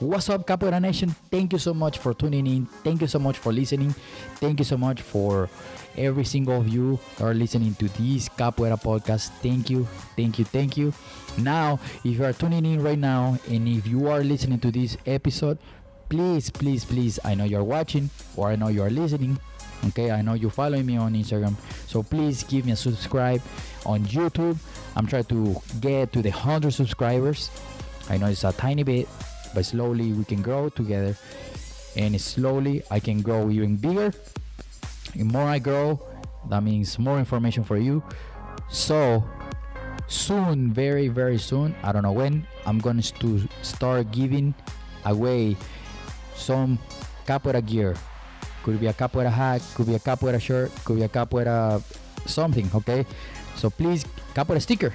What's up, Capoeira Nation? Thank you so much for tuning in. Thank you so much for listening. Thank you so much for every single of you that are listening to this Capoeira podcast. Thank you, thank you, thank you. Now, if you are tuning in right now and if you are listening to this episode, please, please, please, I know you're watching or I know you're listening. Okay, I know you're following me on Instagram. So please give me a subscribe on YouTube. I'm trying to get to the 100 subscribers. I know it's a tiny bit, but slowly we can grow together, and slowly I can grow even bigger. The more I grow, that means more information for you. So soon, very very soon, I don't know when, I'm going to start giving away some capoeira gear. Could be a capoeira hat, could be a capoeira shirt, could be a capoeira something. Okay, so please, capoeira sticker.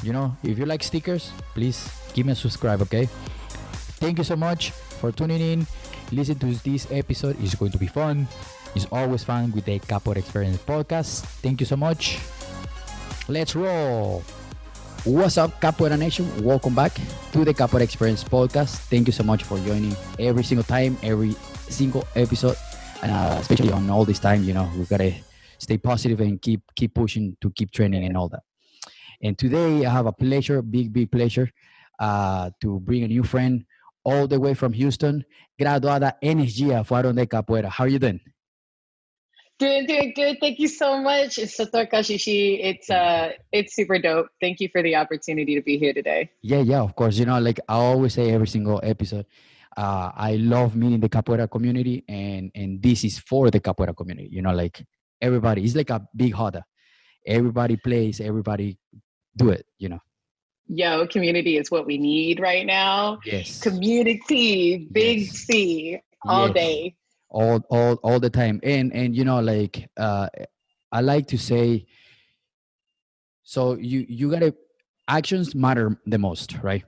If you like stickers, please give me a subscribe. Okay, thank you so much for tuning in. Listen to this episode. It's going to be fun. It's always fun with the Capoeira Experience podcast. Thank you so much. Let's roll. What's up, Capoeira Nation? Welcome back to the Capoeira Experience podcast. Thank you so much for joining every single time, every single episode, and especially on all this time. We gotta stay positive and keep pushing to keep training and all that. And today I have a pleasure, big pleasure, to bring a new friend all the way from Houston. Graduada, Energia, fueron de Capoeira. How are you doing? Doing good. Thank you so much. It's Sator Kashishi. It's super dope. Thank you for the opportunity to be here today. Yeah, of course. Like I always say every single episode, I love meeting the Capoeira community, and this is for the Capoeira community. Like everybody, it's like a big hoda. Everybody plays, everybody do it. Yo, community is what we need right now. Yes. Community, big Yes. C, all Yes. day. All the time. And like I like to say, so you gotta, actions matter the most, right?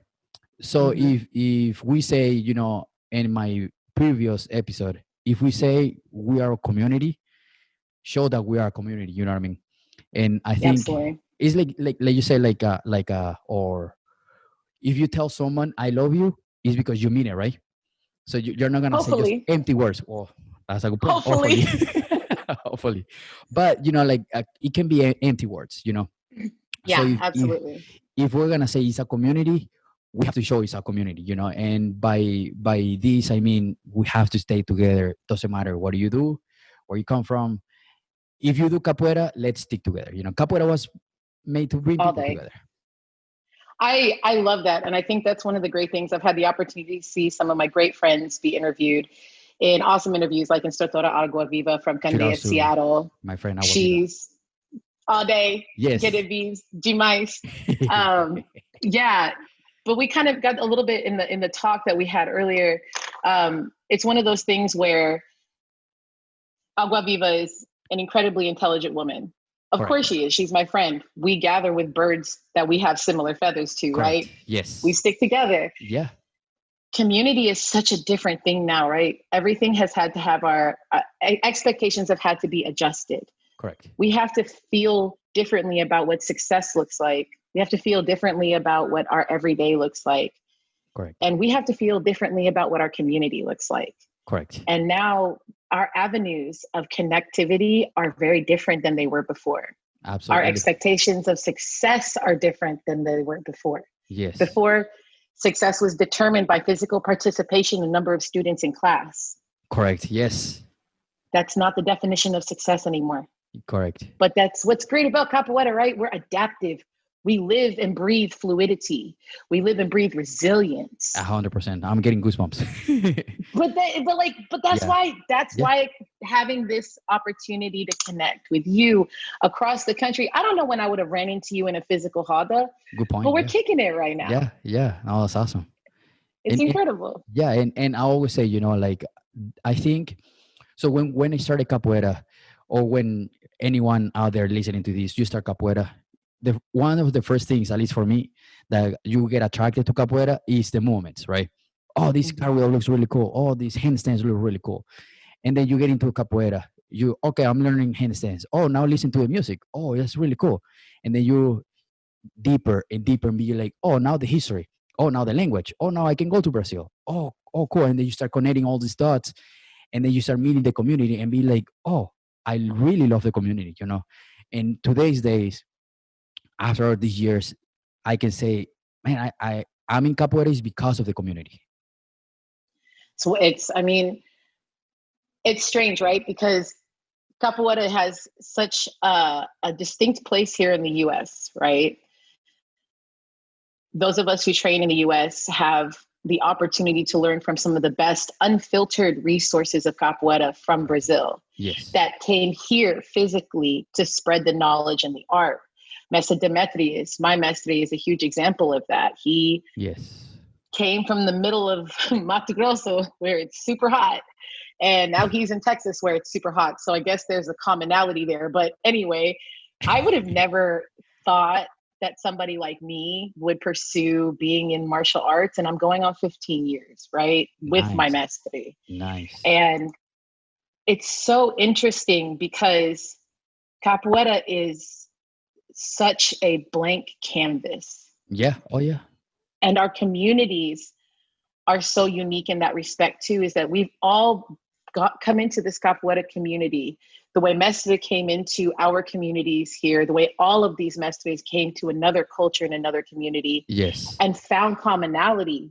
So if we say, in my previous episode, if we say we are a community, show that we are a community. You know what I mean? And I think Absolutely. it's like you say, or if you tell someone I love you, it's because you mean it, right? So you're not gonna say just Hopefully. empty words. Oh, that's a good point. Hopefully. Hopefully, but it can be empty words. So Yeah, if absolutely. if we're gonna say it's a community, we have to show it's a community. And by this I mean we have to stay together. Doesn't matter what you do, where you come from. If you do capoeira, let's stick together. Capoeira was made to bring All people day. together. I love that. And I think that's one of the great things. I've had the opportunity to see some of my great friends be interviewed in awesome interviews, like Instructora Agua Viva from Candé, Seattle. My friend, She's all day. Yes. Get it, bees, G-mice. Yeah. But we kind of got a little bit in the talk that we had earlier. It's one of those things where Agua Viva is an incredibly intelligent woman. Of course she is. She's my friend. We gather with birds that we have similar feathers to, right? Yes. We stick together. Yeah. Community is such a different thing now, right? Everything has had to have our expectations have had to be adjusted. Correct. We have to feel differently about what success looks like. We have to feel differently about what our everyday looks like. Correct. And we have to feel differently about what our community looks like. Correct. And now our avenues of connectivity are very different than they were before. Absolutely. Our expectations of success are different than they were before. Yes. Before, success was determined by physical participation and number of students in class. Correct. Yes. That's not the definition of success anymore. Correct. But that's what's great about capoeira, right? We're adaptive. We live and breathe fluidity. We live and breathe resilience. 100%. I'm getting goosebumps. but that's why having this opportunity to connect with you across the country. I don't know when I would have ran into you in a physical hada. Good point. But we're kicking it right now. Yeah. Oh, that's awesome. It's incredible. And I always say, I think so when I started capoeira, or when anyone out there listening to this, you start capoeira, one of the first things, at least for me, that you get attracted to capoeira is the movements, right? Oh, this cartwheel looks really cool. Oh, these handstands look really cool. And then you get into capoeira. I'm learning handstands. Oh, now listen to the music. Oh, that's really cool. And then you deeper and deeper and be like, oh, now the history. Oh, now the language. Oh, now I can go to Brazil. Oh, cool. And then you start connecting all these dots, and then you start meeting the community and be like, oh, I really love the community, you know. In today's days, after all these years, I can say, man, I'm in capoeira is because of the community. So it's strange, right? Because capoeira has such a distinct place here in the US, right? Those of us who train in the US have the opportunity to learn from some of the best unfiltered resources of capoeira from Brazil Yes. that came here physically to spread the knowledge and the art. Mestre Demetrius, my mestre, is a huge example of that. He Yes. came from the middle of Mato Grosso, where it's super hot, and now he's in Texas, where it's super hot. So I guess there's a commonality there. But anyway, I would have never thought that somebody like me would pursue being in martial arts, and I'm going on 15 years, right, with my Nice. mestre. Nice. And it's so interesting because capoeira is such a blank canvas, Yeah. Oh, yeah. and our communities are so unique in that respect too, is that we've all come into this capoeira community the way mestre came into our communities here, the way all of these mestres came to another culture in another community, Yes. and found commonality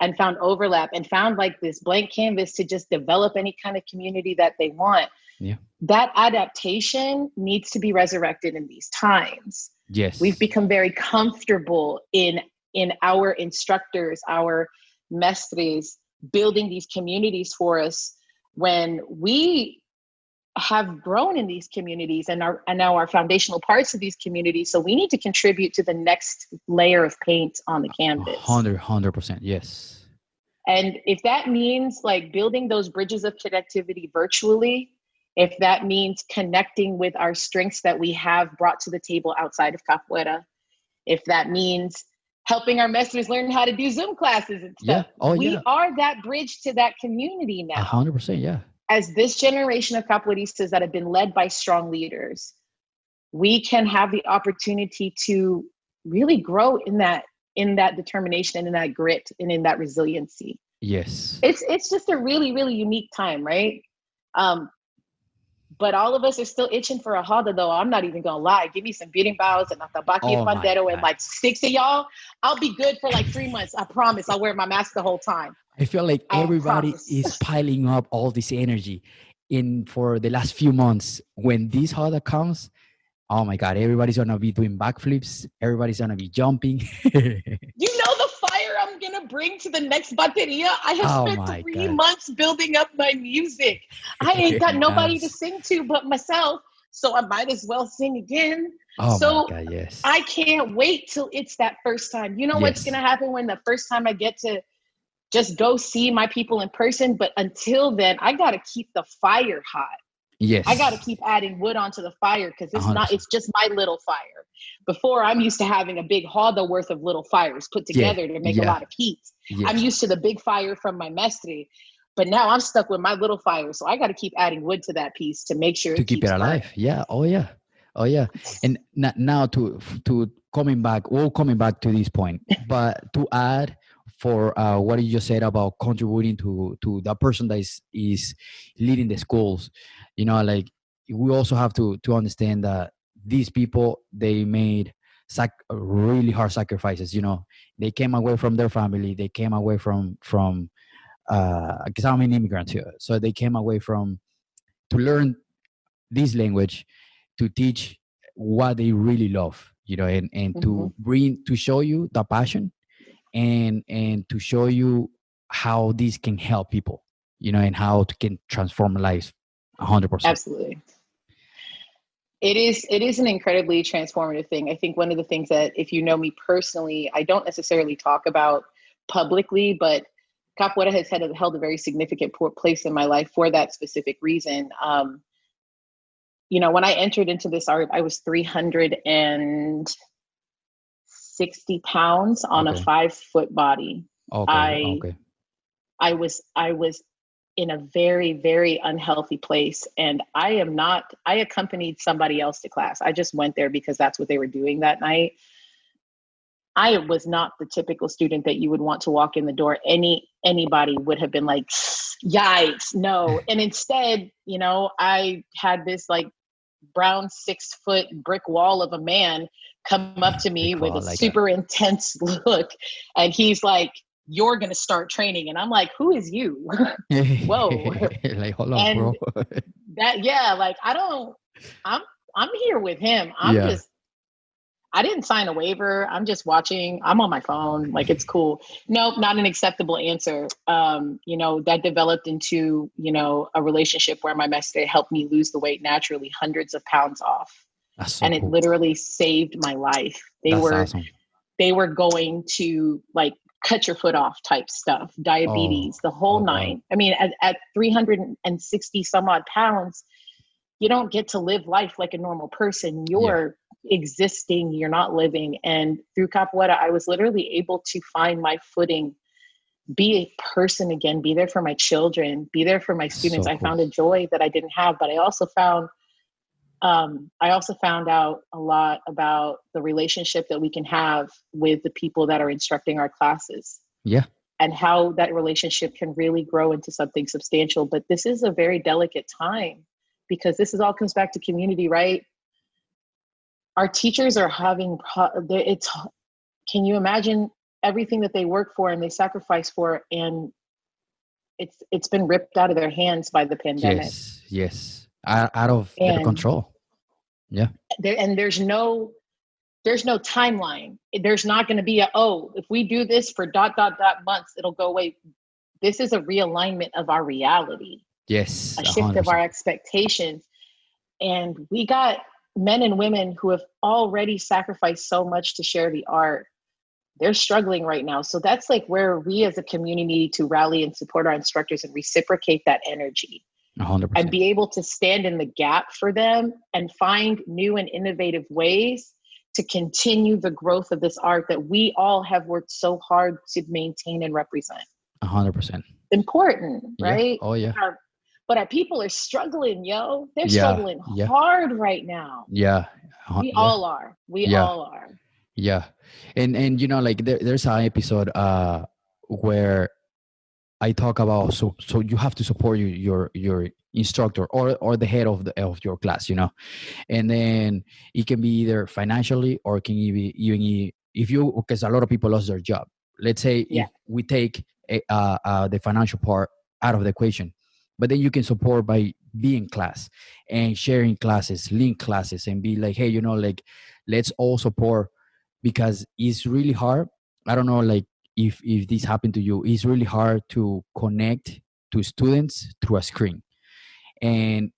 and found overlap and found like this blank canvas to just develop any kind of community that they want. Yeah. That adaptation needs to be resurrected in these times. We've Yes. become very comfortable in our instructors, our mestres, building these communities for us when we have grown in these communities and are now our foundational parts of these communities. So we need to contribute to the next layer of paint on the canvas. 100%. Yes. And if that means like building those bridges of connectivity virtually, if that means connecting with our strengths that we have brought to the table outside of capoeira, if that means helping our masters learn how to do Zoom classes and Yeah. stuff, Oh, we yeah. are that bridge to that community now. 100%. Yeah. As this generation of capoeiristas that have been led by strong leaders, we can have the opportunity to really grow in that determination and in that grit and in that resiliency. Yes. It's just a really, really unique time, right? But all of us are still itching for a roda, though. I'm not even gonna lie. Give me some beating bows and a tabaki and Oh my pandero and God. like 6 of y'all. I'll be good for like 3 months. I promise. I'll wear my mask the whole time. I feel like I everybody promise. is piling up all this energy in for the last few months. When this holiday comes, oh my God, everybody's gonna be doing backflips. Everybody's gonna be jumping. You know the fire I'm gonna bring to the next bateria? I have Oh spent my 3 months building up my music. I ain't got nobody to Nice. sing to but myself, so I might as well sing again. Oh my So God, yes. I can't wait till it's that first time. You know what's Yes. gonna happen when the first time I get to just go see my people in person? But until then, I gotta keep the fire hot. I got to Yes. keep adding wood onto the fire because it's 100%. just my little fire. Before, I'm used to having a big hoda worth of little fires put Yeah. together to make a Yeah. lot of heat. I'm Yes. used to the big fire from my mestre, but now I'm stuck with my little fire. So I got to keep adding wood to that piece to make sure To it keep it keeps burning. alive. Yeah. Oh yeah. Oh yeah. And now to coming back, all coming back to this point, but to add for what you just said about contributing to the person that is leading the schools, you know, like we also have to understand that these people, they made really hard sacrifices. You know, they came away from their family, they came away from because I'm an immigrant here, so they came away from to learn this language, to teach what they really love, you know, and Mm-hmm. to bring to show you the passion, and to show you how this can help people, you know, and how it can transform lives 100%. Absolutely. It is an incredibly transformative thing. I think one of the things that, if you know me personally, I don't necessarily talk about publicly, but capoeira has held a very significant place in my life for that specific reason. When I entered into this art, I was 360 pounds on a Okay. 5 foot body. Okay. I Okay. I was in a very, very unhealthy place. And I accompanied somebody else to class. I just went there because that's what they were doing that night. I was not the typical student that you would want to walk in the door. Anybody would have been like, yikes, no. And instead, I had this like brown 6-foot brick wall of a man come up to me with a Like super intense look. And he's like, you're going to start training. And I'm like, who is you? Whoa. like, hold on, And bro. that, yeah, like I'm here with him. Yeah. I didn't sign a waiver. I'm just watching. I'm on my phone. Like, it's cool. Nope, not an acceptable answer. That developed into, a relationship where my master helped me lose the weight naturally, hundreds of pounds off. That's so And it cool. literally saved my life. That's awesome. They were going to like cut your foot off type stuff, diabetes, the whole nine. Wow. I mean, at 360 some odd pounds, you don't get to live life like a normal person. You're existing, you're not living. And through Capoeira, I was literally able to find my footing, be a person again, be there for my children, be there for my students. So I cool. found a joy that I didn't have, but I also found out a lot about the relationship that we can have with the people that are instructing our classes. Yeah. And how that relationship can really grow into something substantial. But this is a very delicate time because this is all comes back to community, right? Our teachers are having, can you imagine everything that they work for and they sacrifice for, and it's been ripped out of their hands by the pandemic. Yes. Out of their And control. Yeah. there's no timeline. There's not going to be if we do this for ... months, it'll go away. This is a realignment of our reality. Yes. A shift 100%. of our expectations. And we got men and women who have already sacrificed so much to share the art. They're struggling right now. So that's like where we as a community need to rally and support our instructors and reciprocate that energy. 100%. And be able to stand in the gap for them and find new and innovative ways to continue the growth of this art that we all have worked so hard to maintain and represent. 100%. Important, right? Oh, yeah. But our people are struggling, yo. They're Yeah. struggling hard right now. Yeah. We all are. We all are. Yeah. And like there's an episode where I talk about so you have to support your instructor or the head of your class, and then it can be either financially or it can be even if you, because a lot of people lost their job. Let's say if we take the financial part out of the equation, but then you can support by being class and sharing classes, link classes, and be like, hey, like let's all support, because it's really hard. I don't know, like if this happened to you, it's really hard to connect to students through a screen. And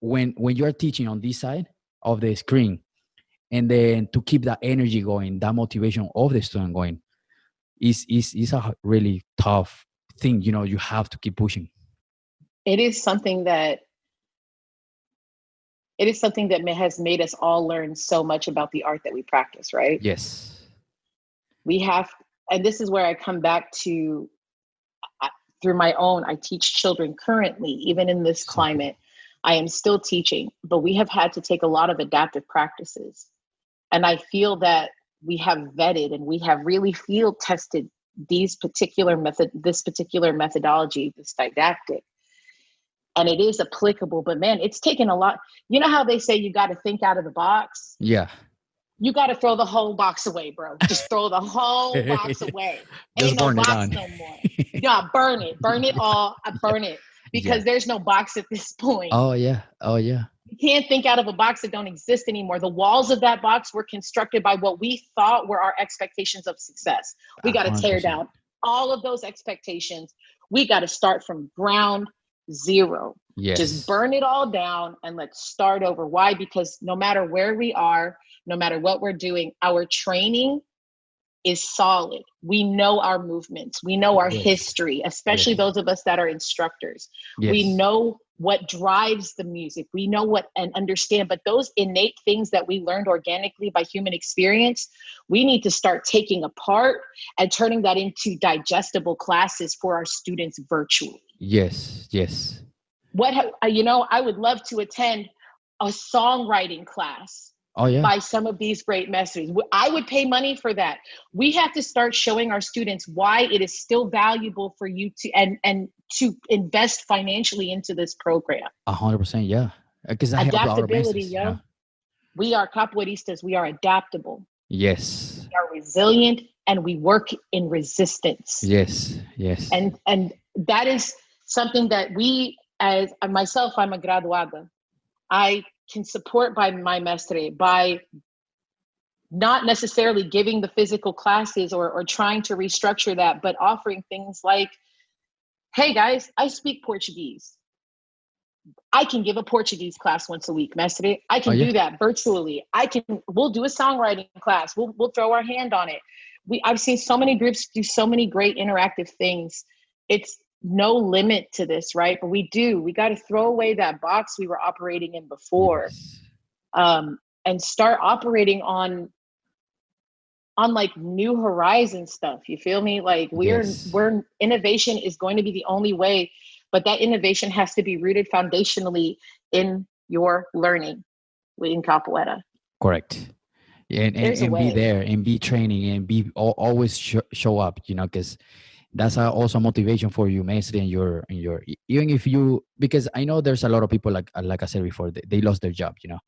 when you're teaching on this side of the screen, and then to keep that energy going, that motivation of the student going, is a really tough thing. You have to keep pushing. It is something that has made us all learn so much about the art that we practice, right? Yes. We have, and this is where I come back to, through my own, I teach children currently, even in this climate, I am still teaching, but we have had to take a lot of adaptive practices. And I feel that we have vetted and we have really field tested this particular methodology, this didactic. And it is applicable, but man, it's taken a lot. You know how they say you got to think out of the box? Yeah. You got to throw the whole box away, bro. Just throw the whole box away. Just Ain't burn no it box down. No more. Yeah, burn it all. Burn it, because there's no box at this point. Oh yeah. You can't think out of a box that don't exist anymore. The walls of that box were constructed by what we thought were our expectations of success. We got to tear down all of those expectations. We got to start from ground zero. Yes. Just burn it all down and let's start over. Why? Because no matter where we are, no matter what we're doing, our training is solid. We know our movements. We know our history, especially those of us that are instructors. Yes. We know what drives the music. We know what and understand, but those innate things that we learned organically by human experience, we need to start taking apart and turning that into digestible classes for our students virtually. Yes. I would love to attend a songwriting class Oh yeah. by some of these great messages. I would pay money for that. We have to start showing our students why it is still valuable for you to and to invest financially into this program. 100%. Yeah. Because I help our Adaptability, masters, you know. yo. We are capoeiristas. We are adaptable. Yes. We are resilient, and we work in resistance. Yes. Yes. And that is something that we, as myself, I'm a graduada. I can support by my mestre by not necessarily giving the physical classes or trying to restructure that, but offering things like, hey guys, I speak Portuguese. I can give a Portuguese class once a week, mestre. I Oh can yeah. do that virtually. We'll do a songwriting class. We'll throw our hand on it. I've seen so many groups do so many great interactive things. It's no limit to this, right? But we got to throw away that box we were operating in before, Yes. and start operating on like new horizon stuff. You feel me? Like Yes. we're innovation is going to be the only way, but that innovation has to be rooted foundationally in your learning in capoeira. Correct. There's a And be way. there and be training and be always show up, you know, because that's also motivation for you, maestri, and your even if you, because I know there's a lot of people like I said before, they lost their job, you know,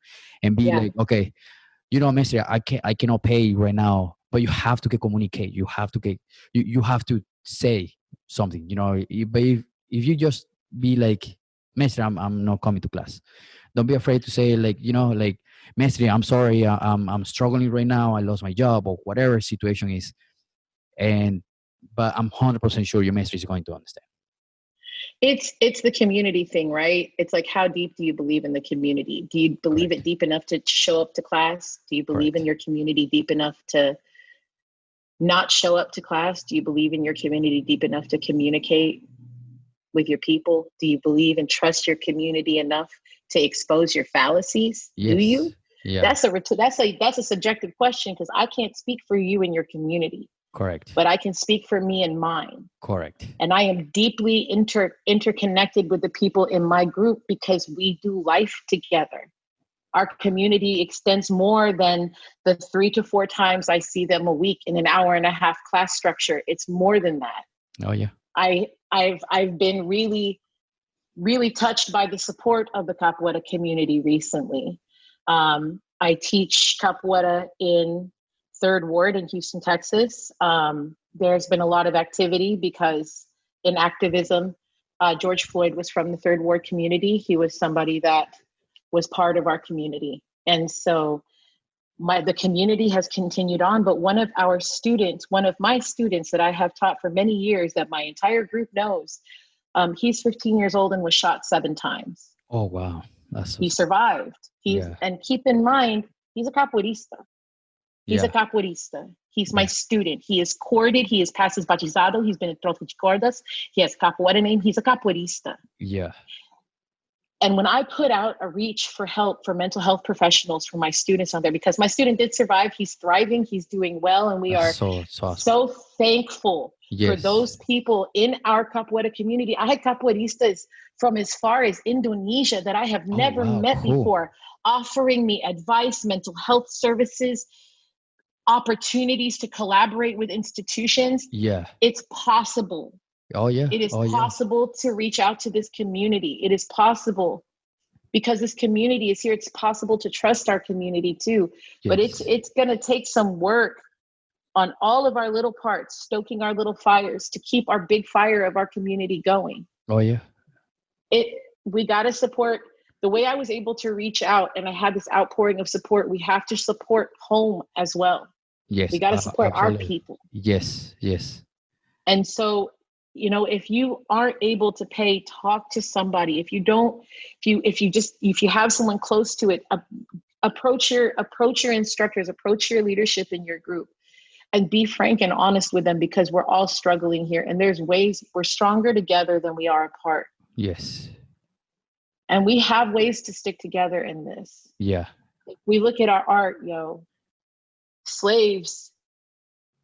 and be Yeah. like, okay, you know, maestri, I cannot pay right now, but you have to communicate, you have to you have to say something, you know. But if you just be like, maestri, I'm not coming to class, don't be afraid to say, like, you know, like, maestri, I'm sorry, I'm struggling right now, I lost my job or whatever situation is. And but I'm 100% sure your maestri is going to understand. It's the community thing, right? It's like, how deep do you believe in the community? Do you believe it Correct. deep enough to show up to class? Do you believe in Correct. your community deep enough to not show up to class? Do you believe in your community deep enough to communicate with your people? Do you believe and trust your community enough to expose your fallacies? Do Yes. you? Yeah. That's a subjective question, because I can't speak for you and your community, Correct. but I can speak for me and mine. Correct. And I am deeply interconnected with the people in my group because we do life together. Our community extends more than the 3 to 4 times I see them a week in an hour and a half class structure. It's more than that. Oh yeah. I've been really, really touched by the support of the capoeira community recently. I teach capoeira in Third Ward in Houston, Texas. There's been a lot of activity because in activism, George Floyd was from the Third Ward community. He was somebody that was part of our community. And so the community has continued on, but one of my students that I have taught for many years that my entire group knows, he's 15 years old and was shot 7 times. Oh wow. That's so He sad. survived. Yeah. And keep in mind, he's a capoeirista. He's a Yeah. capoeirista. He's my Yeah. student. He is courted. He is passes batizado. He's been a troca de cordas. He has capoeira name. He's a capoeirista. Yeah. And when I put out a reach for help for mental health professionals for my students on there, because my student did survive, he's thriving, he's doing well, and we That's are so awesome. so thankful for Yes. those people in our capoeira community. I had capoeiristas from as far as Indonesia that I have Oh never wow. met Cool. before, offering me advice, mental health services, opportunities to collaborate with institutions. Yeah. It's possible. Oh yeah. It is Oh yeah. possible to reach out to this community. It is possible because this community is here. It's possible to trust our community too, but Yes. it's going to take some work on all of our little parts, stoking our little fires to keep our big fire of our community going. Oh yeah. We got to support. The way I was able to reach out and I had this outpouring of support, we have to support home as well. We Yes. got to support our Absolutely. people. Yes. Yes. And so, if you aren't able to pay, talk to somebody. If you have someone close to it, approach your instructors, approach your leadership in your group, and be frank and honest with them, because we're all struggling here. And there's ways we're stronger together than we are apart. Yes. And we have ways to stick together in this. Yeah. If we look at our art,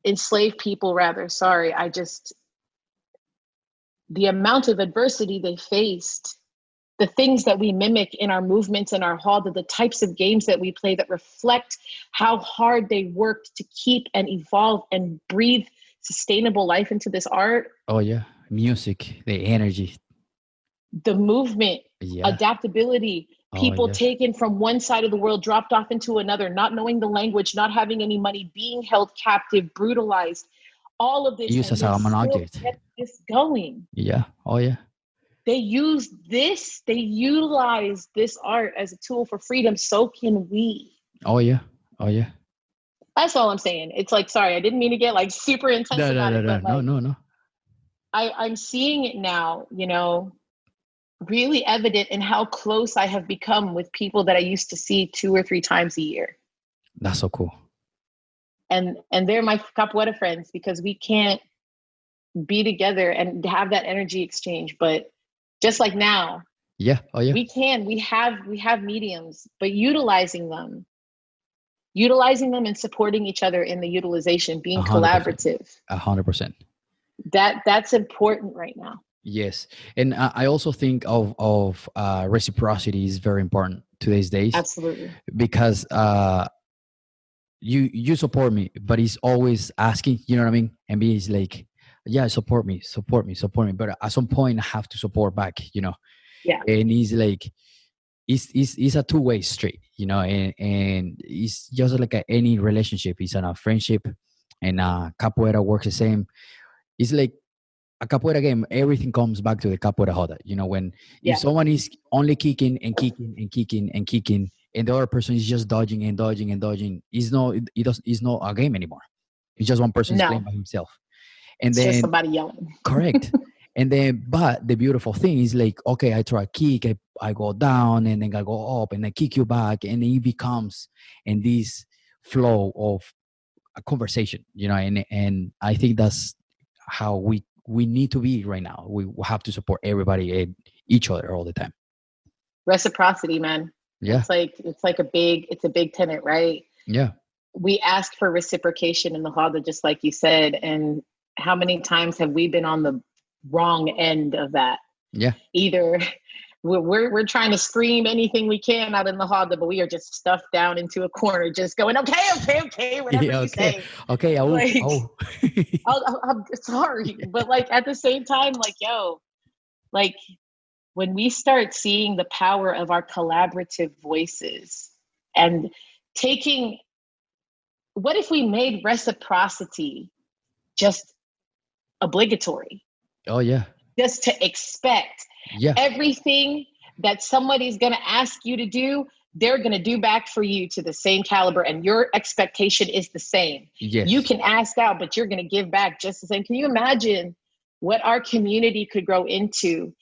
enslaved people rather, the amount of adversity they faced the things that we mimic in our movements and our hall, the types of games that we play that reflect how hard they worked to keep and evolve and breathe sustainable life into this art. Oh yeah, music, the energy. The movement, Yeah. adaptability, Oh people yeah. taken from one side of the world, dropped off into another, not knowing the language, not having any money, being held captive, brutalized, all of this, Used and as they an still object. kept this going. Yeah. Oh yeah. They utilize this art as a tool for freedom. So can we. Oh yeah. Oh yeah. That's all I'm saying. It's like, sorry, I didn't mean to get like super intense No, no, about no, it, no, but no, like no, no. I'm seeing it now, really evident in how close I have become with people that I used to see 2 or 3 times a year. That's so cool. And they're my capoeira friends because we can't be together and have that energy exchange. But just like now, Yeah. Oh yeah. we have mediums, but utilizing them and supporting each other in the utilization, being 100%. collaborative. 100%. That's important right now. Yes, and I also think of reciprocity is very important today's days Absolutely. because you support me, but he's always asking, you know what I mean? And me is like, yeah, support me, support me, support me. But at some point, I have to support back, you know. Yeah. And he's like, it's a two-way street, you know, and it's just like any relationship. It's a friendship, and capoeira works the same. It's like a capoeira game, everything comes back to the capoeira roda. You know, when if someone is only kicking and kicking and kicking and kicking, and the other person is just dodging and dodging and dodging, it's not a game anymore. It's just one person is playing by himself. And it's then just somebody yelling. Correct. And then, but the beautiful thing is like, okay, I try a kick, I go down, and then I go up, and I kick you back, and then it becomes in this flow of a conversation, you know, and I think that's how we need to be right now. We have to support everybody and each other all the time. Reciprocity, man. Yeah. It's a big tenet, right? Yeah. We ask for reciprocation in the Hada, just like you said. And how many times have we been on the wrong end of that? Yeah. Either we're trying to scream anything we can out in the Hada, but we are just stuffed down into a corner, just going, okay, whatever you say. Okay, I'm sorry. But like at the same time, like, yo, like when we start seeing the power of our collaborative voices and taking, what if we made reciprocity just obligatory? Oh yeah. Just to expect everything that somebody's going to ask you to do, they're going to do back for you to the same caliber, and your expectation is the same. Yes. You can ask out, but you're going to give back just the same. Can you imagine what our community could grow into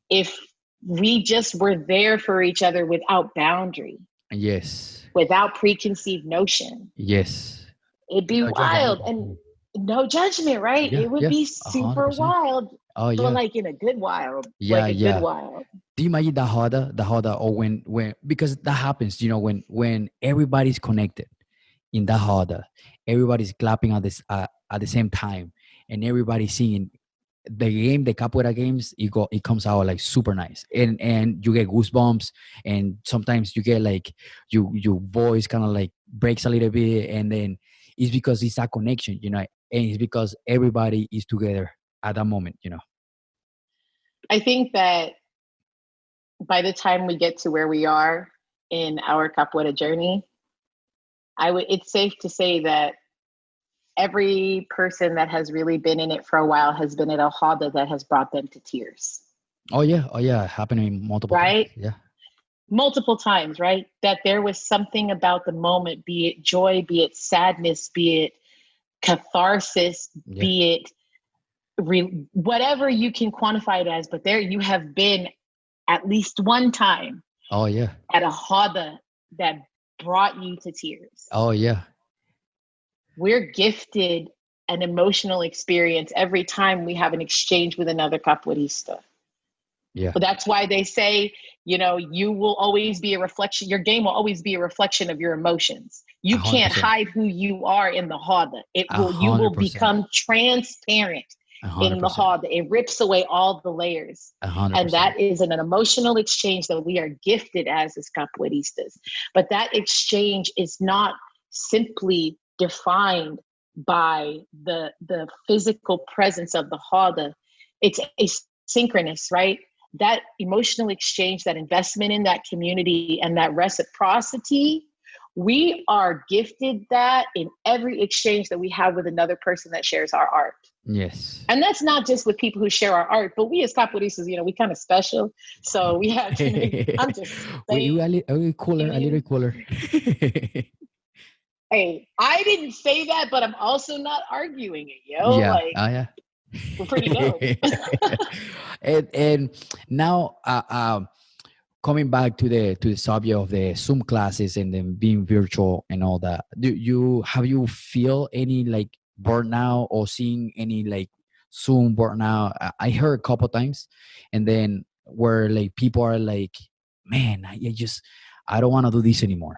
if we just were there for each other without boundary? Yes. Without preconceived notion. Yes. It'd be wild. And no judgment, right? Yeah, it would be super 100%. wild. Oh yeah. But like in a good wild. Yeah, like a good wild. Do you imagine the Hoda, or when because that happens, you know, when everybody's connected in the Hoda, everybody's clapping at the same time, and everybody's singing the capoeira games, it comes out like super nice, and you get goosebumps, and sometimes you get like your voice kind of like breaks a little bit, and then it's because it's a connection, you know, and it's because everybody is together at that moment, you know. I think that by the time we get to where we are in our capoeira journey, it's safe to say that every person that has really been in it for a while has been at a Hoda that has brought them to tears. Oh yeah, happening multiple right? times. Yeah. Multiple times, right? That there was something about the moment, be it joy, be it sadness, be it catharsis, be it whatever you can quantify it as, but there you have been at least one time. Oh yeah. At a Hoda that brought you to tears. Oh yeah. We're gifted an emotional experience every time we have an exchange with another capoeirista. Yeah. But that's why they say, you know, you will always be a reflection. Your game will always be a reflection of your emotions. You 100%. Can't hide who you are in the Hoda. You will become transparent. in the 100%. hall. It rips away all the layers. And 100%. that is an emotional exchange that we are gifted as capoeiristas. But that exchange is not simply defined by the physical presence of the roda. It's asynchronous, right? That emotional exchange, that investment in that community and that reciprocity, we are gifted that in every exchange that we have with another person that shares our art. Yes. And that's not just with people who share our art, but we as capoeiristas, we kind of special. So we have to make, I'm just saying. We a little cooler, a little cooler. Hey, I didn't say that, but I'm also not arguing it, Yeah. Like, Oh, yeah. we're pretty dope. And now, coming back to the subject of the Zoom classes and then being virtual and all that, have you feel any like burnout or seeing any like Zoom burnout? I heard a couple times, and then where like people are like, man, I don't want to do this anymore.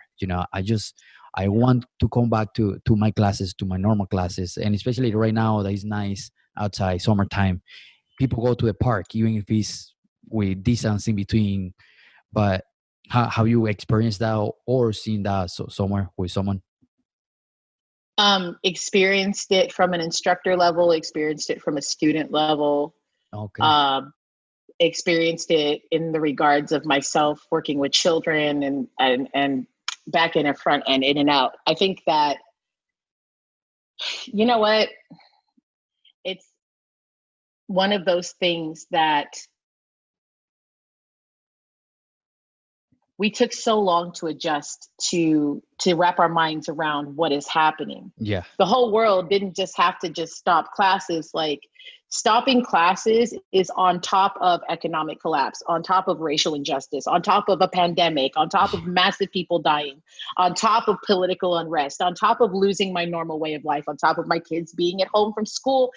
I want to come back to my classes, to my normal classes, and especially right now that is nice outside, summertime. People go to the park, even if it's with distance in between. But how you experienced that or seen that somewhere with someone? Experienced it from an instructor level, experienced it from a student level, Okay. Experienced it in the regards of myself working with children and back in and front and in and out. I think that, you know what? It's one of those things that we took so long to adjust to wrap our minds around what is happening. Yeah. The whole world didn't just have to just stop classes. Like, stopping classes is on top of economic collapse, on top of racial injustice, on top of a pandemic, on top of massive people dying, on top of political unrest, on top of losing my normal way of life, on top of my kids being at home from school.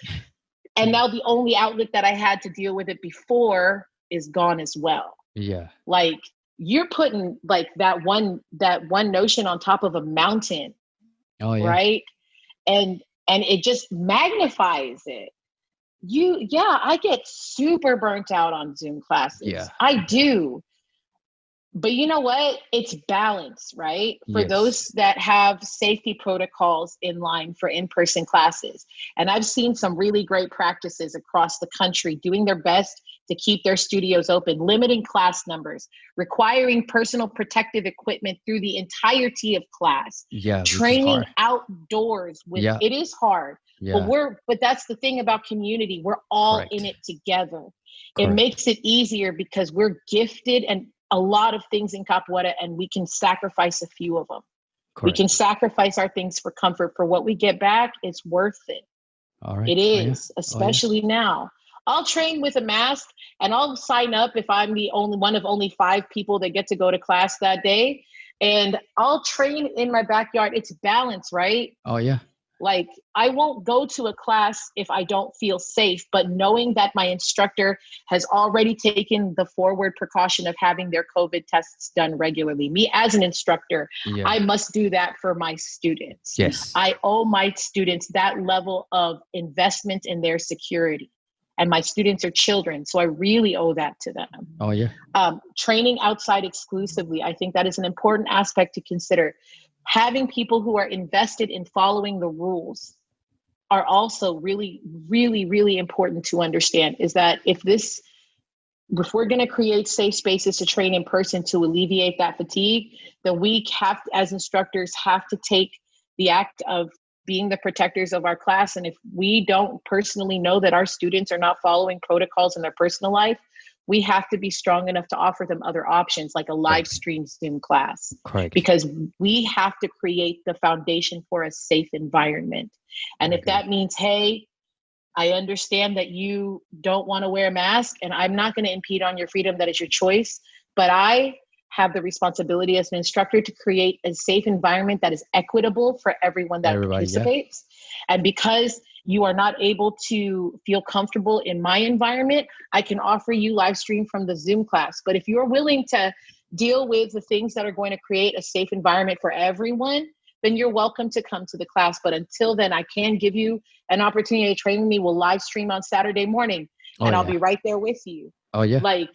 And now the only outlet that I had to deal with it before is gone as well. Yeah. Like, you're putting like that one notion on top of a mountain. Oh, yeah. Right? And it just magnifies it. I get super burnt out on Zoom classes. Yeah. I do. But you know what? It's balance, right? For Yes. those that have safety protocols in line for in-person classes. And I've seen some really great practices across the country doing their best to keep their studios open, limiting class numbers, requiring personal protective equipment through the entirety of class, Yeah. training outdoors with, Yeah. it is hard. Yeah. But that's the thing about community. We're all Correct. in it together. Correct. It makes it easier because we're gifted and a lot of things in capoeira, and we can sacrifice a few of them. Correct. We can sacrifice our things for comfort. For what we get back, it's worth it. All right. It is, especially now. I'll train with a mask and I'll sign up if I'm the only one of only 5 people that get to go to class that day. And I'll train in my backyard. It's balance, right? Oh, yeah. Like, I won't go to a class if I don't feel safe, but knowing that my instructor has already taken the forward precaution of having their COVID tests done regularly. Me as an instructor, Yeah. I must do that for my students. Yes. I owe my students that level of investment in their security. And my students are children, so I really owe that to them. Oh, yeah. Training outside exclusively, I think that is an important aspect to consider. Having people who are invested in following the rules are also really, really, really important to understand. Is that if we're going to create safe spaces to train in person to alleviate that fatigue, then we have to, as instructors, have to take the act of being the protectors of our class. And if we don't personally know that our students are not following protocols in their personal life, we have to be strong enough to offer them other options, like a live stream Zoom class. Correct. Because we have to create the foundation for a safe environment. And if that means, hey, I understand that you don't want to wear a mask, and I'm not going to impede on your freedom, that is your choice, but I have the responsibility as an instructor to create a safe environment that is equitable for everyone that participates. Yeah. And because you are not able to feel comfortable in my environment, I can offer you live stream from the Zoom class. But if you're willing to deal with the things that are going to create a safe environment for everyone, then you're welcome to come to the class. But until then, I can give you an opportunity to train with me. We'll live stream on Saturday morning Oh and I'll yeah. be right there with you. Oh yeah. Like,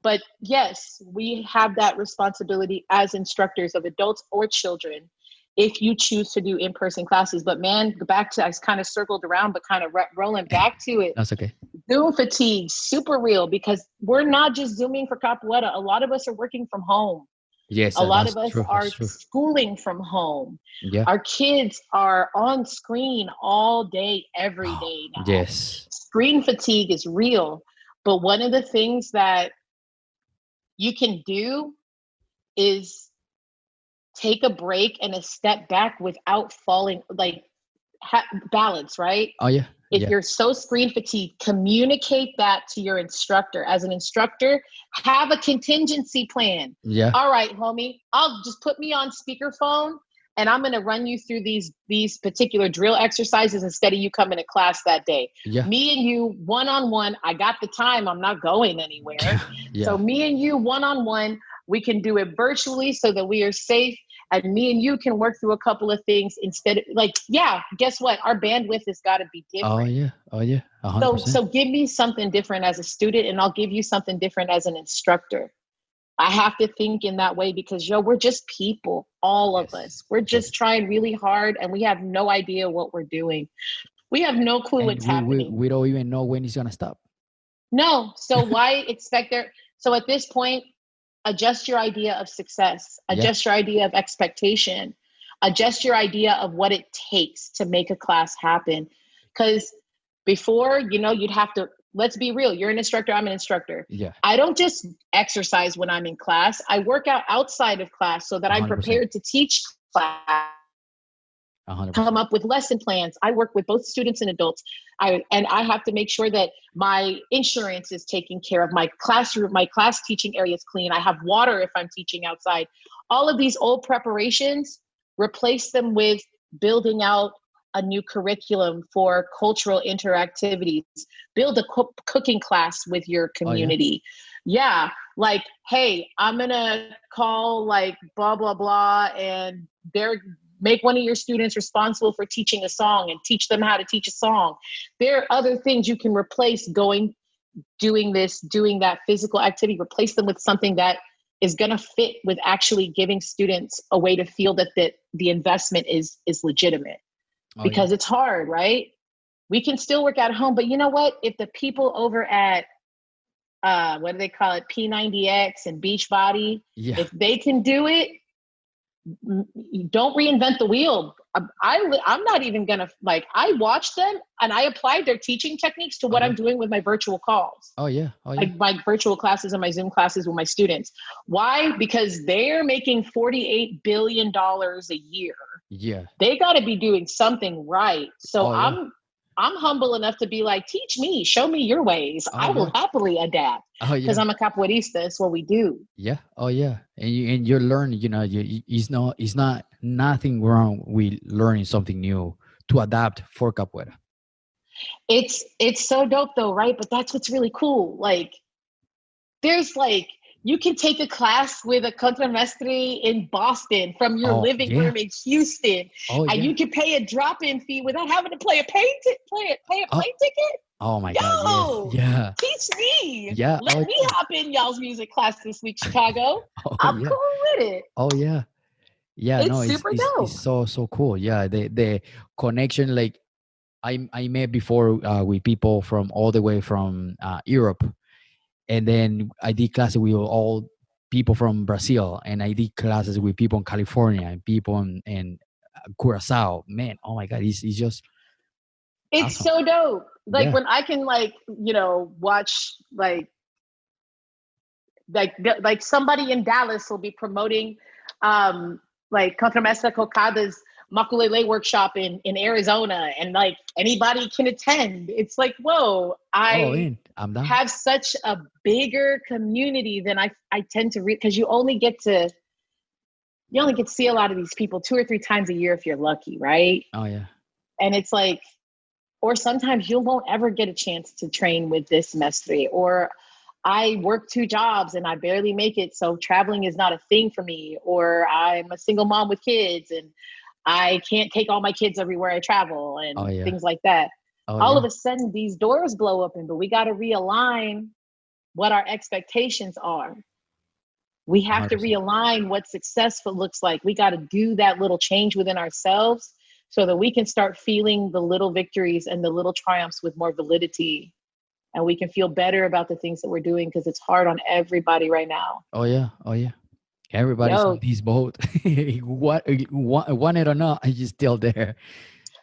but yes, we have that responsibility as instructors of adults or children if you choose to do in-person classes. But man, back to, I kind of circled around, but kind of rolling back to it. That's okay. Zoom fatigue, super real, because we're not just Zooming for Capoeira. A lot of us are working from home. Yes, A lot that's of us true. are That's true. schooling from home. Yeah. Our kids are on screen all day, every Oh, day now. yes. Screen fatigue is real. But one of the things that you can do is take a break and a step back without falling, like balance, right? Oh yeah. If Yeah. you're so screen fatigued, communicate that to your instructor. As an instructor, have a contingency plan. Yeah. All right, homie, I'll just put me on speakerphone and I'm going to run you through these particular drill exercises instead of you coming to class that day. Yeah. Me and you one-on-one. I got the time. I'm not going anywhere. Yeah. So me and you one-on-one, we can do it virtually so that we are safe. And me and you can work through a couple of things instead of, like, yeah, guess what? Our bandwidth has got to be different. Oh yeah. Oh yeah. 100%. So give me something different as a student and I'll give you something different as an instructor. I have to think in that way because, we're just people, all of us. We're just trying really hard and we have no idea what we're doing. We have no clue And what's happening. we don't even know when it's gonna stop. No. So why expect there? So at this point, adjust your idea of success, adjust your idea of expectation, adjust your idea of what it takes to make a class happen. Because before, you'd have to, let's be real. You're an instructor. I'm an instructor. Yeah. I don't just exercise when I'm in class. I work out outside of class so that I'm 100%. prepared to teach class. 100%. Come up with lesson plans. I work with both students and adults. I have to make sure that my insurance is taken care of. My classroom, my class teaching area is clean. I have water if I'm teaching outside. All of these old preparations, replace them with building out a new curriculum for cultural interactivities. Build a cooking class with your community. Yeah. Like, hey, I'm going to call like blah, blah, blah. And make one of your students responsible for teaching a song and teach them how to teach a song. There are other things you can replace doing that physical activity, replace them with something that is going to fit with actually giving students a way to feel that the investment is legitimate. Because it's hard, right? We can still work at home, but you know what? If the people over at, what do they call it? P90X and Beachbody, if they can do it, don't reinvent the wheel. I'm not even gonna, like, I watched them and I applied their teaching techniques to what I'm doing with my virtual calls. Like my virtual classes and my Zoom classes with my students. Why? Because they're making $48 billion a year. Yeah. They got to be doing something right. So I'm humble enough to be like, teach me, show me your ways. I will happily adapt because I'm a capoeirista. It's what we do. Yeah. Oh yeah. And you learn, it's not nothing wrong with learning something new to adapt for capoeira. It's so dope though, right? But that's what's really cool. Like, there's like, you can take a class with a contramestre in Boston from your living room in Houston, and you can pay a drop-in fee without having to pay a plane ticket. Oh my God! Yes. Yeah. Teach me. Yeah. Let me hop in y'all's music class this week, Chicago. I'm cool with it. Oh yeah. Yeah. It's super dope. It's so cool. Yeah. The connection, like I met before with people from all the way from Europe. And then I did classes with all people from Brazil, and I did classes with people in California and people in Curacao. Man, oh my God, it's just it's awesome. So dope. Like when I can watch like somebody in Dallas will be promoting like Contramestre Cocada's Makulele workshop in Arizona, and like anybody can attend. It's like, whoa, I'm down. Have such a bigger community than I tend to read, because you only get to see a lot of these people 2 or 3 times a year if you're lucky, right? Oh yeah. And it's like, or sometimes you won't ever get a chance to train with this mestre, or I work 2 jobs and I barely make it, so traveling is not a thing for me, or I'm a single mom with kids and I can't take all my kids everywhere I travel Oh and yeah. things like that. Oh All of yeah. a sudden, these doors blow open, but we got to realign what our expectations are. We have to 100%. realign what successful looks like. We got to do that little change within ourselves so that we can start feeling the little victories and the little triumphs with more validity. And we can feel better about the things that we're doing because it's hard on everybody right now. Oh yeah. Oh yeah. Everybody's on Yo, this boat. What want it or not, you're still there.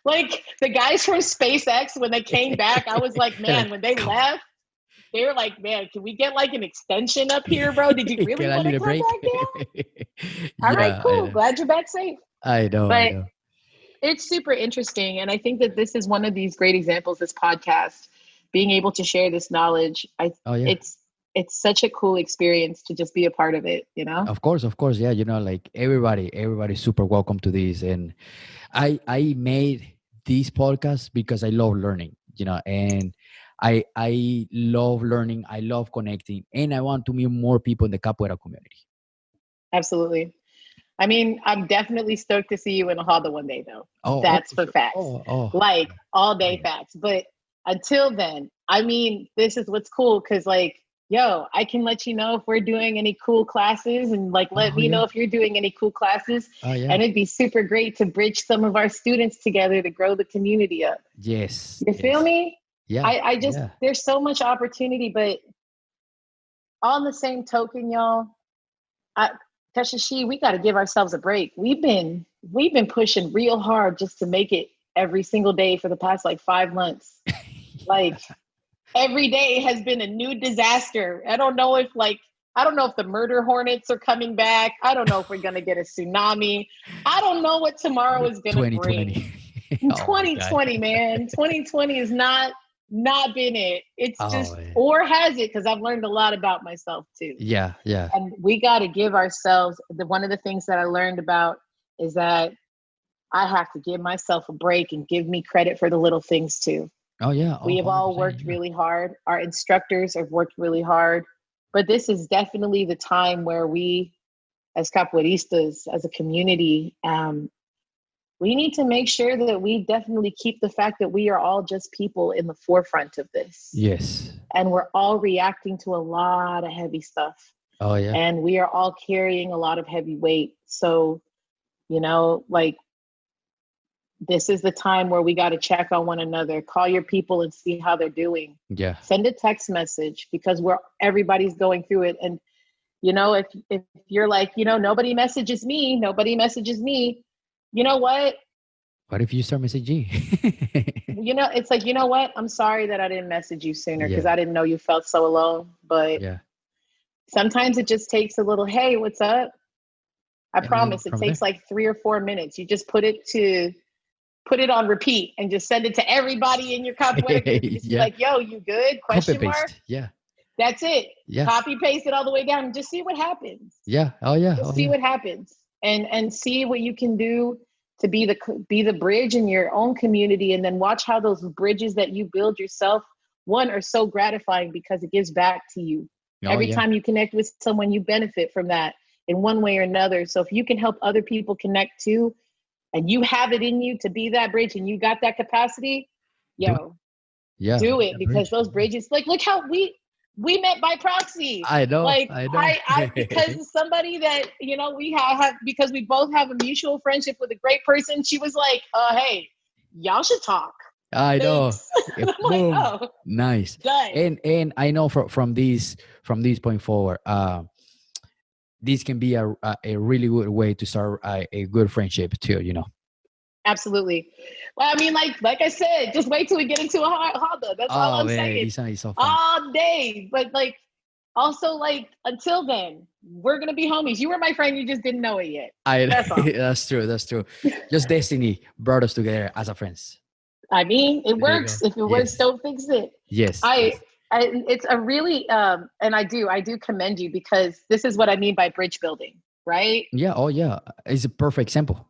like the guys from SpaceX, when they came back, I was like, man, Like, when they come on. left, they were like, man, can we get like an extension up here, bro? Did you really Can I want to need a come break? back down? All right, Yeah, I cool. know. Glad you're back safe. I know. I But know. it's super interesting. And I think that this is one of these great examples, this podcast, being able to share this knowledge. Oh yeah. It's such a cool experience to just be a part of it, you know? Of course. Yeah, like everybody's super welcome to this. And I made this podcast because I love learning, and I love learning, I love connecting, and I want to meet more people in the capoeira community. Absolutely. I mean, I'm definitely stoked to see you in a Honda one day, though. Oh, That's for for sure. facts. Like all Oh day yeah. facts. But until then, I mean, this is what's cool because, like, yo, I can let you know if we're doing any cool classes and, like, let Oh me yeah. know if you're doing any cool classes. Oh yeah. And it'd be super great to bridge some of our students together to grow the community up. Yes. You feel Yes. me? Yeah. I just, Yeah. there's so much opportunity, but on the same token, y'all, I, Tashashi, we got to give ourselves a break. We've been pushing real hard just to make it every single day for the past like 5 months. Like every day has been a new disaster. I don't know if the murder hornets are coming back. I don't know if we're gonna get a tsunami. I don't know what tomorrow is gonna bring. 2020. Oh my god. 2020, man. 2020 is not been it. It's Oh just, man. or has it? Because I've learned a lot about myself too. Yeah. Yeah. And we got to give ourselves one of the things that I learned about is that I have to give myself a break and give me credit for the little things too. Oh yeah. Oh, We have all 100%. worked Yeah. really hard. Our instructors have worked really hard, but this is definitely the time where we, as capoeiristas, as a community, we need to make sure that we definitely keep the fact that we are all just people in the forefront of this. Yes. And we're all reacting to a lot of heavy stuff. Oh yeah. And we are all carrying a lot of heavy weight. So, like, this is the time where we got to check on one another, call your people and see how they're doing. Yeah. Send a text message because everybody's going through it. And, if you're like, nobody messages me, you know what? What if you start messaging? It's like, you know what? I'm sorry that I didn't message you sooner because Yeah. I didn't know you felt so alone. But Yeah. sometimes it just takes a little, hey, what's up? I And then promise it from takes there. like 3 or 4 minutes. You just put it on repeat and just send it to everybody in your capoeira group and just be Yeah. like, yo, you good? Copy Question mark. paste. Yeah. That's it. Yeah. Copy paste it all the way down and just see what happens. Yeah. Oh yeah. Just Oh see yeah. what happens and see what you can do to be the bridge in your own community, and then watch how those bridges that you build yourself, one, are so gratifying because it gives back to you. Oh Every yeah. time you connect with someone, you benefit from that in one way or another. So if you can help other people connect too, and you have it in you to be that bridge and you got that capacity, Do it. yo, Yeah. do Be it, the because bridge. those bridges, like, look how we met by proxy. I know. Like I know. I because somebody that we have because we both have a mutual friendship with a great person. She was like, hey, y'all should talk. I know. Thanks. And I'm like, Boom. oh, Nice. done. And I know from this point forward, this can be a really good way to start a good friendship too. Absolutely. Well, I mean, like I said, just wait till we get into a Honda. That's all Oh I'm man, saying. this sounds so fun. All day. But like, also, like, until then, we're gonna be homies. You were my friend, you just didn't know it yet. That's all. That's true. That's true. Just destiny brought us together as a friends. I mean, it There you go. works. If it works, Yes. don't fix it. Yes. I, Yes. it's a really, and I do commend you because this is what I mean by bridge building, right? Yeah. Oh yeah. It's a perfect example.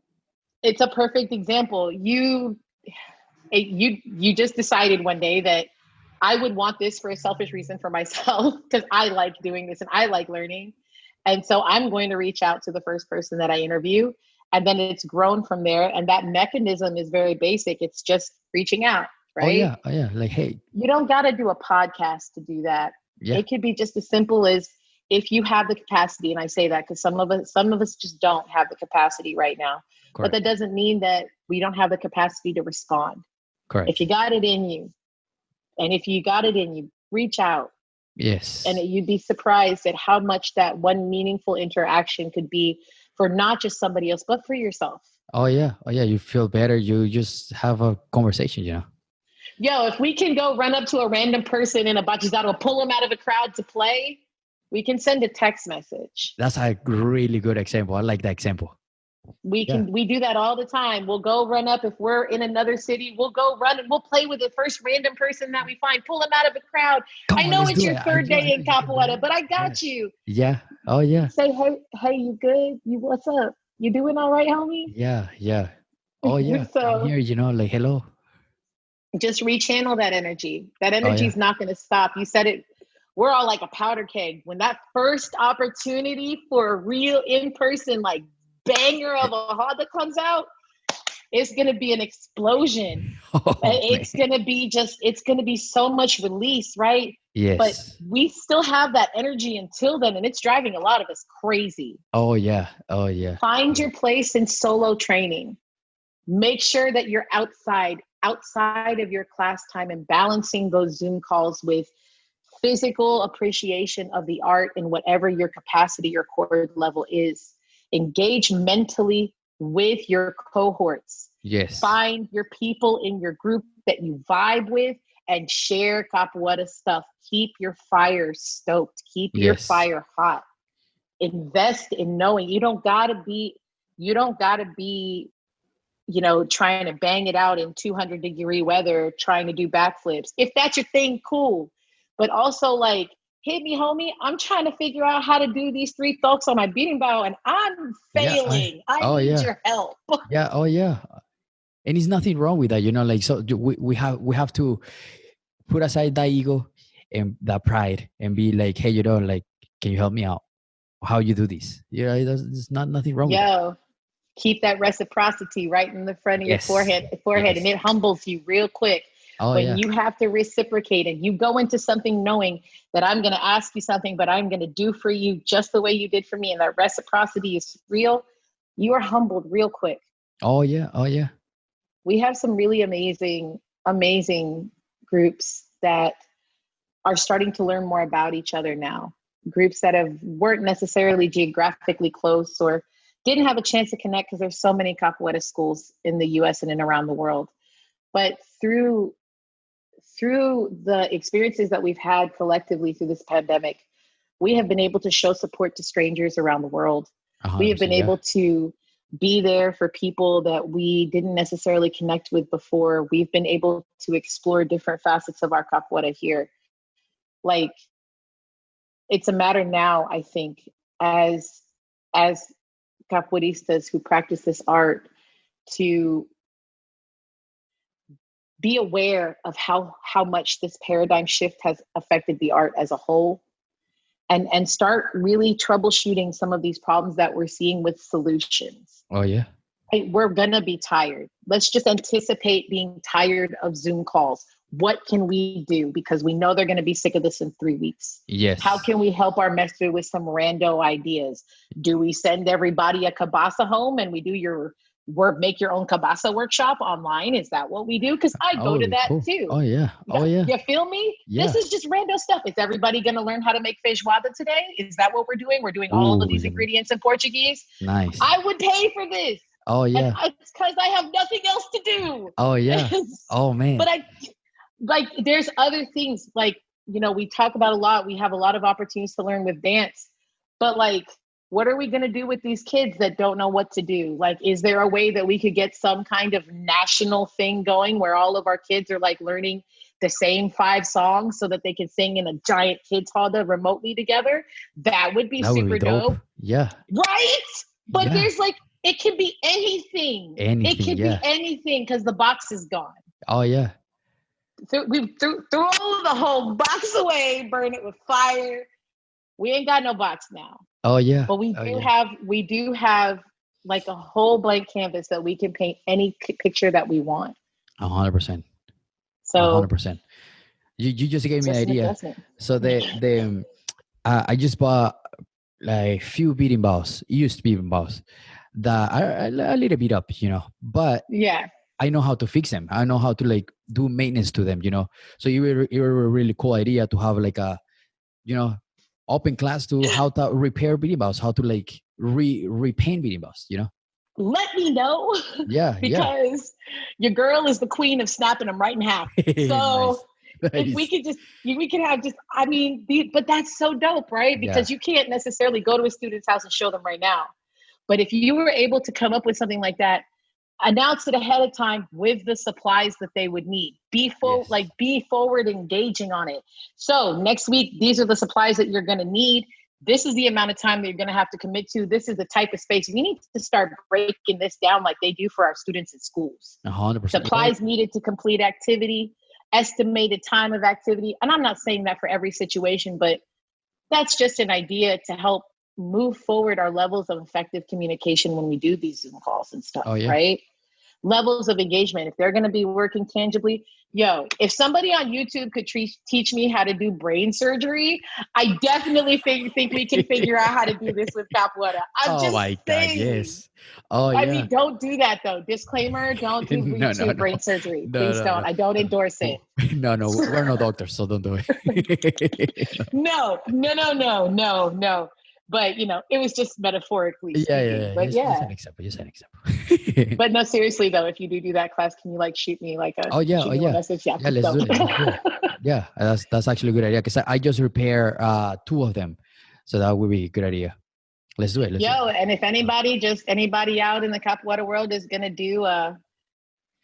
It's a perfect example. You just decided one day that I would want this for a selfish reason for myself because I like doing this and I like learning. And so I'm going to reach out to the first person that I interview And then it's grown from there. And that mechanism is very basic. It's just reaching out, Oh right? yeah. Oh yeah. Like, hey. You don't got to do a podcast to do that. Yeah. It could be just as simple as, if you have the capacity, and I say that because some of us just don't have the capacity right now. But that Correct. doesn't mean that we don't have the capacity to respond. If Correct. you got it in you, and if you got it in you, reach out. And Yes. you'd be surprised at how much that one meaningful interaction could be for not just somebody else, but for yourself. Oh yeah. Oh yeah. You feel better. You just have a conversation. Yo, if we can go run up to a random person in a bachillerato, pull them out of a crowd to play, we can send a text message. That's a really good example. I like that example. We Yeah. do that all the time. We'll go run up. If we're in another city, we'll go run and we'll play with the first random person that we find, pull them out of a crowd. Come I on, know let's it's do your it. third day I know in you can do Capoeira, it. but I Yeah. got you. Yeah. Oh yeah. Say, hey, you good? You, what's up? You doing all right, homie? Yeah. Yeah. Oh yeah. I'm So here. Like, hello. just rechannel that energy. That Oh energy yeah. is not going to stop. You said it. We're all like a powder keg. When that first opportunity for a real in-person, like banger of a Honda comes out, it's going to be an explosion. Oh man. It's going to be it's going to be so much release, right? But Yes. we still have that energy until then, and it's driving a lot of us crazy. Oh yeah. Oh yeah. Find your place in solo training. Make sure that you're outside of your class time, and balancing those Zoom calls with physical appreciation of the art in whatever your capacity or chord level is. Engage mentally with your cohorts. Yes. Find your people in your group that you vibe with and share capoeira stuff. Keep your fire stoked. Keep your Yes. fire hot. Invest in knowing you don't gotta be, trying to bang it out in 200-degree weather, trying to do backflips. If that's your thing, cool. But also, like, hit me, homie. I'm trying to figure out how to do these 3 thoughts on my beating bow, and I'm Yeah. failing. I Oh need yeah. your help. Yeah. Oh yeah. And it's nothing wrong with that. Like, so we have to put aside that ego and that pride and be like, hey, like, can you help me out? How you do this? There's not nothing wrong with that. Yo, keep that reciprocity right in the front of your Yes. forehead, and Yes. it humbles you real quick. Oh When yeah. you have to reciprocate and you go into something knowing that I'm going to ask you something, but I'm going to do for you just the way you did for me, and that reciprocity is real, you are humbled real quick. Oh yeah. Oh yeah. We have some really amazing groups that are starting to learn more about each other now. Groups that weren't necessarily geographically close or didn't have a chance to connect because there's so many capoeira schools in the US and around the world. But through the experiences that we've had collectively through this pandemic, we have been able to show support to strangers around the world. We have 100%. been Yeah. able to be there for people that we didn't necessarily connect with before. We've been able to explore different facets of our capoeira here. Like, it's a matter now, I think, as capoeiristas who practice this art, to be aware of how much this paradigm shift has affected the art as a whole, and start really troubleshooting some of these problems that we're seeing with solutions. Oh yeah. We're gonna be tired. Let's just anticipate being tired of Zoom calls. What can we do? Because we know they're going to be sick of this in 3 weeks. Yes. How can we help our master with some rando ideas? Do we send everybody a cabasa home and we do make your own cabasa workshop online? Is that what we do? Because I go to that cool. too. Oh yeah. Oh yeah. You feel me? Yeah. This is just rando stuff. Is everybody going to learn how to make feijoada today? Is that what we're doing? We're doing all of these ingredients in Portuguese. Nice. I would pay for this. Oh yeah. And it's because I have nothing else to do. Oh yeah. Oh man. But there's other things, like, we talk about a lot. We have a lot of opportunities to learn with dance, but like, what are we going to do with these kids that don't know what to do? Like, is there a way that we could get some kind of national thing going where all of our kids are like learning the same 5 songs so that they can sing in a giant kids hall remotely together? That would be super dope. Yeah. Right? But yeah. There's like, it can be anything. It can be anything because the box is gone. Oh yeah. We threw the whole box away, burn it with fire. We ain't got no box now. Oh yeah. But we do have like a whole blank canvas that we can paint any picture that we want. 100%. So 100%. You just gave me an just an idea. investment. So I just bought like few beating balls, used beating balls that are a little bit up, but Yeah. I know how to fix them. I know how to like do maintenance to them, So it were a really cool idea to have like a, open class to how to repair beating balls, how to like repaint beating balls, Let me know Yeah, yeah. because your girl is the queen of snapping them right in half. So Nice. if we Nice. could we could have just, I mean, but that's so dope, right? Yeah. Because you can't necessarily go to a student's house and show them right now. But if you were able to come up with something like that, announce it ahead of time with the supplies that they would need. Yes. Be forward engaging on it. So next week, these are the supplies that you're going to need. This is the amount of time that you're going to have to commit to. This is the type of space. We need to start breaking this down like they do for our students in schools. 100%. Yeah. Supplies needed to complete activity, estimated time of activity. And I'm not saying that for every situation, but that's just an idea to help move forward our levels of effective communication when we do these Zoom calls and stuff, Oh yeah. right? Levels of engagement. If they're going to be working tangibly, if somebody on YouTube could teach me how to do brain surgery, I definitely think we can figure out how to do this with Capoeira. I'm Oh just my God. saying. Yes. Oh I yeah. mean, don't do that though. Disclaimer, don't do No, no, YouTube no. brain surgery. No, Please no, don't. no. I don't endorse it. No, no. We're no doctors, so don't do it. No. But it was just metaphorically Yeah, yeah, speaking. yeah. But Just yeah. an example. Just an example. But no, seriously though, if you do that class, can you shoot me Oh yeah. Oh shoot me a yeah. message? Yeah, Yeah. Let's do it. Let's do it. Yeah, that's actually a good idea because I just repair two of them, so that would be a good idea. Let's do it. Let's do it. And if anybody out in the Capoeira world is gonna do a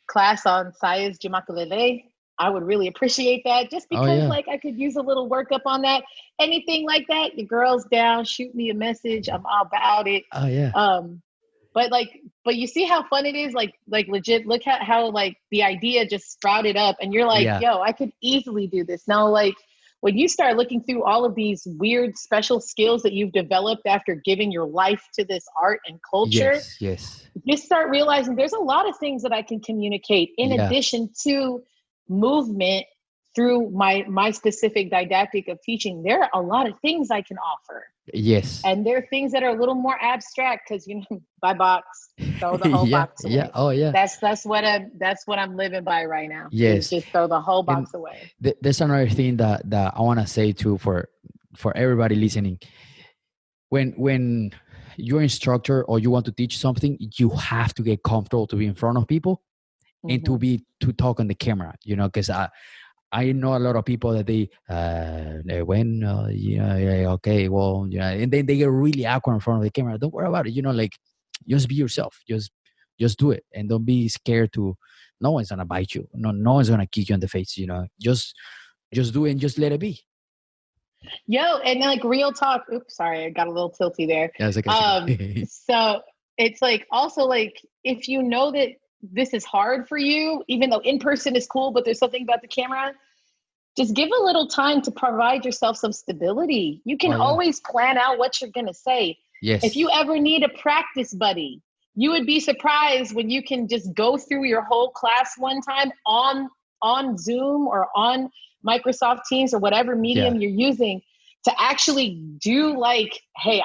class on Sayas Jimakalele, I would really appreciate that. Just Oh because yeah. I could use a little workup on that. Anything like that, your girl's down, shoot me a message. I'm all about it. Oh yeah. But you see how fun it is, like legit. Look at how the idea just sprouted up, and you're like, Yeah. yo, I could easily do this. Now, when you start looking through all of these weird special skills that you've developed after giving your life to this art and culture, Yes. Yes. you start realizing there's a lot of things that I can communicate in Yeah. addition to movement through my specific didactic of teaching. There are a lot of things I can offer. Yes. And there are things that are a little more abstract because buy box, throw the whole Yeah. box away. Yeah. Oh yeah. That's what I'm living by right now. Yes. Just throw the whole box And away. there's another thing that I want to say too for everybody listening. When you're an instructor or you want to teach something, you have to get comfortable to be in front of people and to talk on the camera. Because I know a lot of people that they when okay, well, and then they get really awkward in front of the camera. Don't worry about it. Just be yourself. Just do it, and don't be scared to. No one's gonna bite you. No one's gonna kick you in the face. Just do it and just let it be. And real talk. Oops, sorry, I got a little tilty there. Yeah, it's okay. So it's also if you know that this is hard for you, even though in person is cool, but there's something about the camera, just give a little time to provide yourself some stability. You can always plan out what you're going to say. Yes. If you ever need a practice buddy, you would be surprised when you can just go through your whole class one time on Zoom or on Microsoft Teams or whatever medium you're using to actually do hey,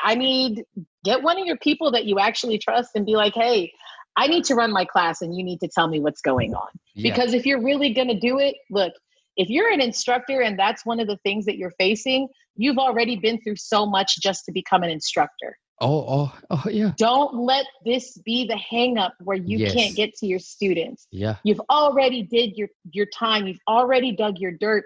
get one of your people that you actually trust and be like, hey, I need to run my class and you need to tell me what's going on. Yeah. Because if you're really going to do it, look, if you're an instructor and that's one of the things that you're facing, you've already been through so much just to become an instructor. Oh, yeah. Don't let this be the hang up where you can't get to your students. Yeah. You've already did your time. You've already dug your dirt.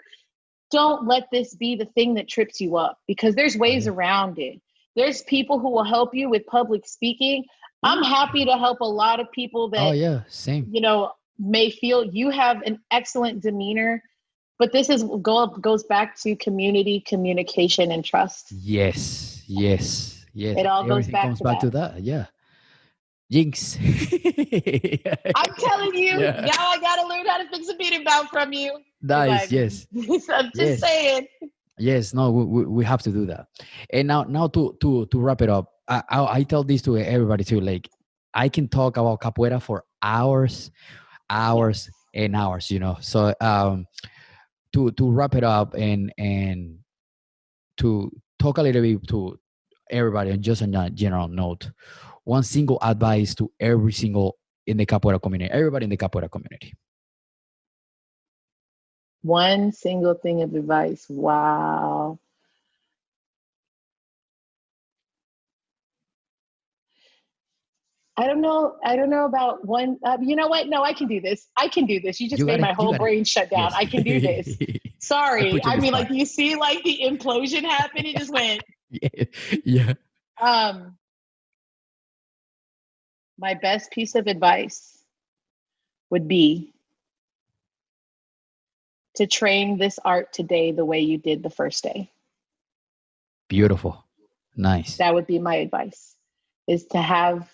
Don't let this be the thing that trips you up because there's ways around it. There's people who will help you with public speaking. I'm happy to help a lot of people that, same. May feel you have an excellent demeanor, but this goes back to community, communication, and trust. Yes. It all goes back to that. Yeah. Jinx. I'm telling you, now I got to learn how to fix a beating bout from you. Nice. Yes. I'm just saying. Yes. No, we have to do that. And now to wrap it up, I tell this to everybody too. I can talk about capoeira for hours, hours Yes. and hours. So to wrap it up and to talk a little bit to everybody and just on a general note, one single advice to every single in the capoeira community, everybody in the capoeira community. One single thing of advice. Wow. I don't know. I don't know about one. You know what? No, I can do this. I can do this. You just You got made it. my You whole got it. brain shut down. Yes. I can do this. I Sorry. put you on I the mean, spot. like, you see, like the implosion happen. It just went. Yeah. Yeah. Um, my best piece of advice would be to train this art today the way you did the first day. Beautiful. Nice. That would be my advice, is to have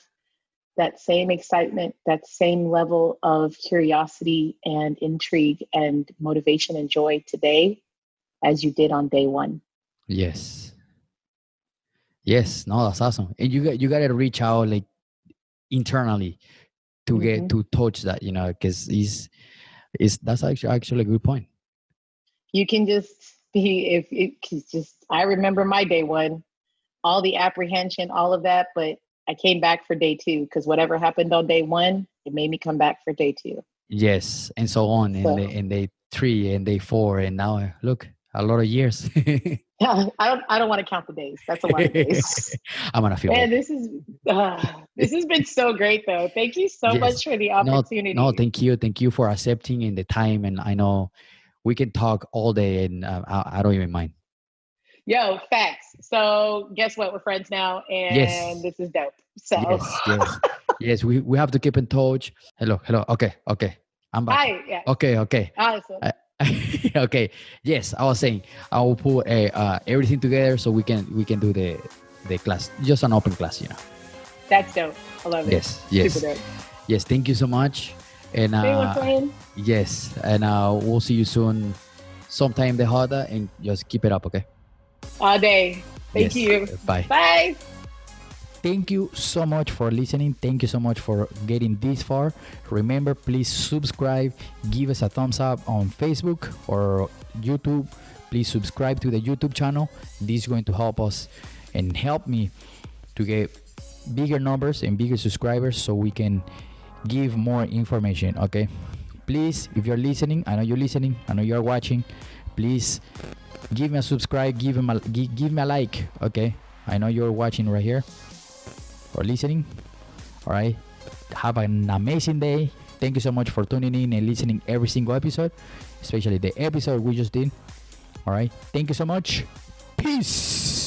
that same excitement, that same level of curiosity and intrigue and motivation and joy today as you did on day one. Yes. Yes. No, that's awesome. And you got to reach out like internally to get Mm-hmm. to touch that, because is that's actually a good point. You can just be, if it's just, I remember my day one, all the apprehension, all of that, but I came back for day two because whatever happened on day one, it made me come back for day two. Yes, and so on, and So day three and day four, and now look, a lot of years. yeah, I don't want to count the days. That's a lot of days. I'm gonna feel Man, old. this has been so great though. Thank you so Yes. much for the No, no, opportunity. thank you for accepting in the time, and I know we can talk all day, and I don't even mind. Yo, facts. So guess what? We're friends now, and Yes, this is dope. So yes. Yes. We have to keep in touch. Hello, hello. Okay, okay. I'm back. hi, yes. Okay, okay. Awesome. I, okay. Yes, I was saying I will put everything together so we can do the class, just an open class. That's dope. I love it. Yes, yes, Super dope. yes. Thank you so much, and Stay with friend. yes, and we'll see you soon, sometime the harder, and just keep it up. Okay. All day. Thank Yes. you. Bye. Bye. Thank you so much for listening. Thank you so much for getting this far. Remember, please subscribe, give us a thumbs up on Facebook or YouTube. Please subscribe to the YouTube channel. This is going to help us and help me to get bigger numbers and bigger subscribers so we can give more information. Okay. Please, if you're listening, I know you're listening, I know you're watching, please give me a subscribe, give me a like. Okay. I know you're watching right here or listening. All right. Have an amazing day. Thank you so much for tuning in and listening every single episode, especially the episode we just did. All right. Thank you so much. Peace.